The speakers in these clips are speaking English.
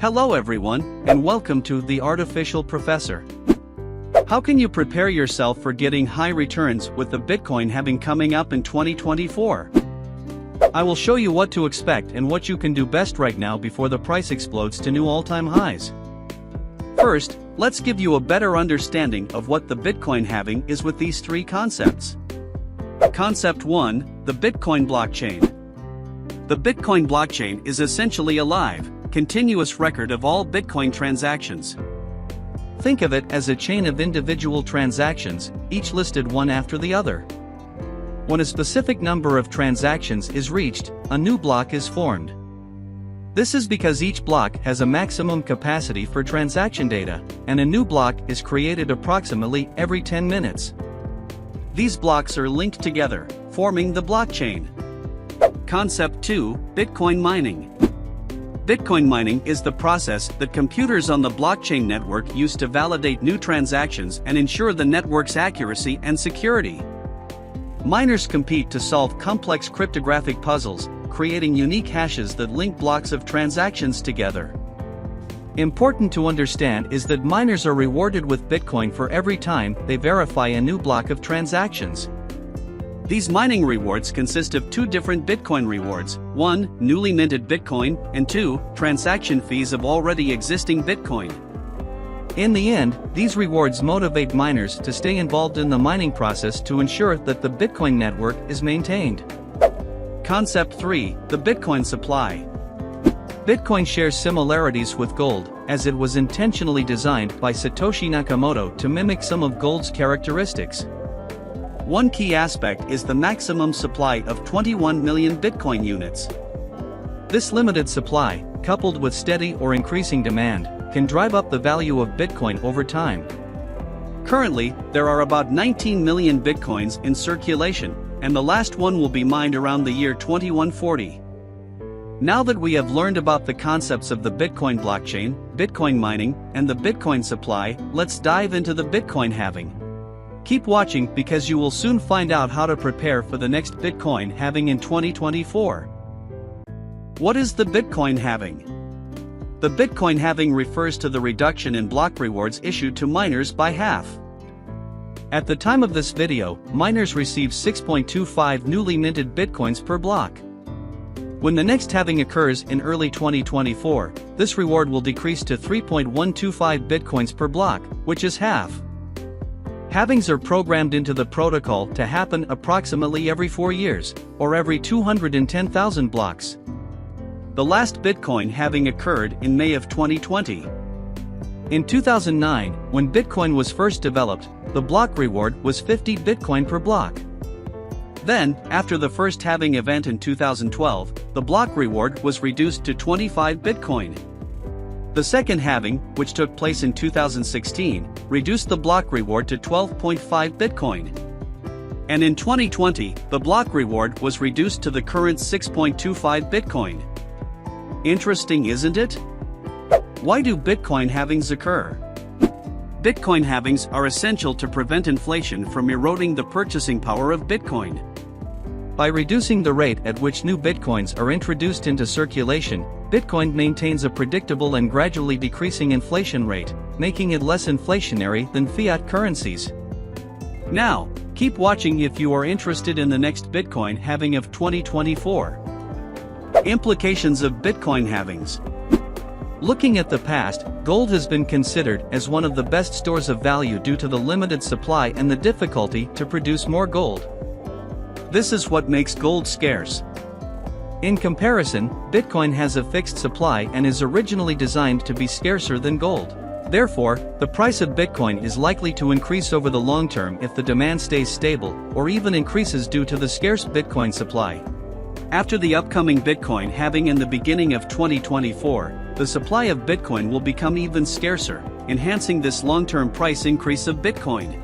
Hello everyone, and welcome to The Artificial Professor. How can you prepare yourself for getting high returns with the Bitcoin halving coming up in 2024? I will show you what to expect and what you can do best right now before the price explodes to new all-time highs. First, let's give you a better understanding of what the Bitcoin halving is with these three concepts. Concept 1, the Bitcoin blockchain. The Bitcoin blockchain is essentially a live, continuous record of all Bitcoin transactions. Think of it as a chain of individual transactions, each listed one after the other. When a specific number of transactions is reached, a new block is formed. This is because each block has a maximum capacity for transaction data, and a new block is created approximately every 10 minutes. These blocks are linked together, forming the blockchain. Concept 2, Bitcoin mining. Bitcoin mining is the process that computers on the blockchain network use to validate new transactions and ensure the network's accuracy and security. Miners compete to solve complex cryptographic puzzles, creating unique hashes that link blocks of transactions together. Important to understand is that miners are rewarded with Bitcoin for every time they verify a new block of transactions. These mining rewards consist of two different Bitcoin rewards: 1, newly minted Bitcoin, and 2, transaction fees of already existing Bitcoin. In the end, these rewards motivate miners to stay involved in the mining process to ensure that the Bitcoin network is maintained. Concept 3, the Bitcoin supply. Bitcoin shares similarities with gold, as it was intentionally designed by Satoshi Nakamoto to mimic some of gold's characteristics. One key aspect is the maximum supply of 21 million Bitcoin units. This limited supply, coupled with steady or increasing demand, can drive up the value of Bitcoin over time. Currently, there are about 19 million Bitcoins in circulation, and the last one will be mined around the year 2140. Now that we have learned about the concepts of the Bitcoin blockchain, Bitcoin mining, and the Bitcoin supply, let's dive into the Bitcoin halving. Keep watching because you will soon find out how to prepare for the next Bitcoin halving in 2024. What is the Bitcoin halving? The Bitcoin halving refers to the reduction in block rewards issued to miners by half. At the time of this video, miners receive 6.25 newly minted Bitcoins per block. When the next halving occurs in early 2024, this reward will decrease to 3.125 Bitcoins per block, which is half. Halvings are programmed into the protocol to happen approximately every 4 years, or every 210,000 blocks. The last Bitcoin halving occurred in May of 2020. In 2009, when Bitcoin was first developed, the block reward was 50 Bitcoin per block. Then, after the first halving event in 2012, the block reward was reduced to 25 Bitcoin. The second halving, which took place in 2016, reduced the block reward to 12.5 Bitcoin. And in 2020, the block reward was reduced to the current 6.25 Bitcoin. Interesting, isn't it? Why do Bitcoin halvings occur? Bitcoin halvings are essential to prevent inflation from eroding the purchasing power of Bitcoin. By reducing the rate at which new Bitcoins are introduced into circulation, Bitcoin maintains a predictable and gradually decreasing inflation rate, making it less inflationary than fiat currencies. Now, keep watching if you are interested in the next Bitcoin halving of 2024. Implications of Bitcoin halvings. Looking at the past, gold has been considered as one of the best stores of value due to the limited supply and the difficulty to produce more gold. This is what makes gold scarce. In comparison, Bitcoin has a fixed supply and is originally designed to be scarcer than gold. Therefore, the price of Bitcoin is likely to increase over the long term if the demand stays stable, or even increases due to the scarce Bitcoin supply. After the upcoming Bitcoin halving in the beginning of 2024, the supply of Bitcoin will become even scarcer, enhancing this long-term price increase of Bitcoin.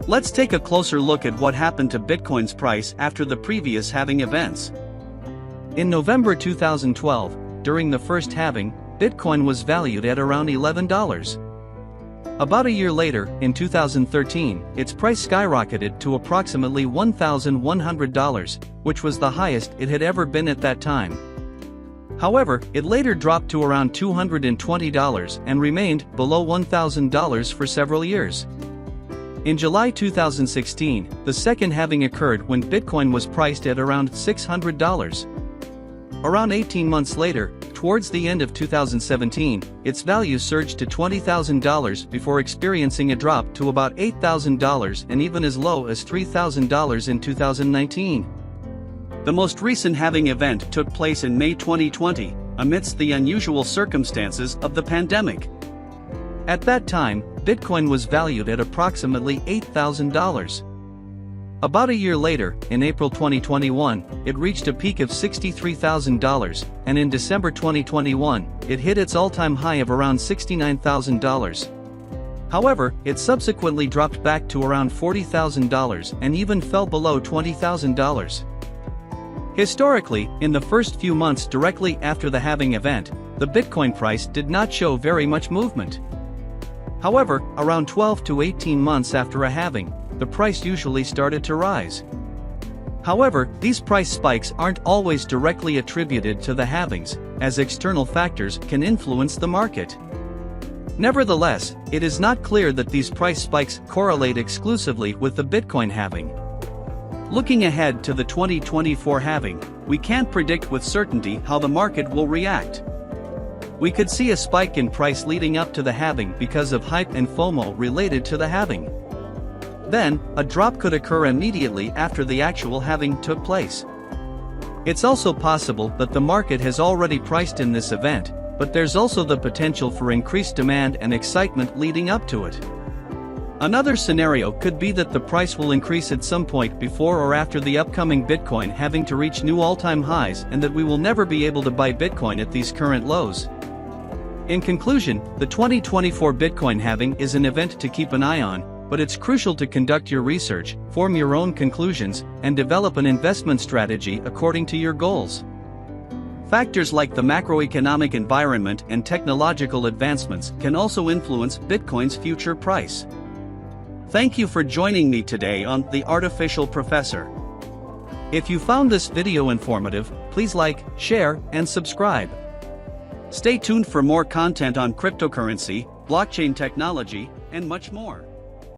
Let's take a closer look at what happened to Bitcoin's price after the previous halving events. In November 2012, during the first halving, Bitcoin was valued at around $11. About a year later, in 2013, its price skyrocketed to approximately $1,100, which was the highest it had ever been at that time. However, it later dropped to around $220 and remained below $1,000 for several years. In July 2016, the second halving occurred when Bitcoin was priced at around $600. Around 18 months later, towards the end of 2017, its value surged to $20,000 before experiencing a drop to about $8,000 and even as low as $3,000 in 2019. The most recent halving event took place in May 2020, amidst the unusual circumstances of the pandemic. At that time, Bitcoin was valued at approximately $8,000. About a year later, in April 2021, it reached a peak of $63,000, and in December 2021, it hit its all-time high of around $69,000. However, it subsequently dropped back to around $40,000 and even fell below $20,000. Historically, in the first few months directly after the halving event, the Bitcoin price did not show very much movement. However, around 12 to 18 months after a halving, the price usually started to rise. However, these price spikes aren't always directly attributed to the halvings, as external factors can influence the market. Nevertheless, it is not clear that these price spikes correlate exclusively with the Bitcoin halving. Looking ahead to the 2024 halving, we can't predict with certainty how the market will react. We could see a spike in price leading up to the halving because of hype and FOMO related to the halving. Then, a drop could occur immediately after the actual halving took place. It's also possible that the market has already priced in this event, but there's also the potential for increased demand and excitement leading up to it. Another scenario could be that the price will increase at some point before or after the upcoming Bitcoin halving to reach new all-time highs, and that we will never be able to buy Bitcoin at these current lows. In conclusion, the 2024 Bitcoin halving is an event to keep an eye on, but it's crucial to conduct your research, form your own conclusions, and develop an investment strategy according to your goals. Factors like the macroeconomic environment and technological advancements can also influence Bitcoin's future price. Thank you for joining me today on The Artificial Professor. If you found this video informative, please like, share, and subscribe. Stay tuned for more content on cryptocurrency, blockchain technology, and much more.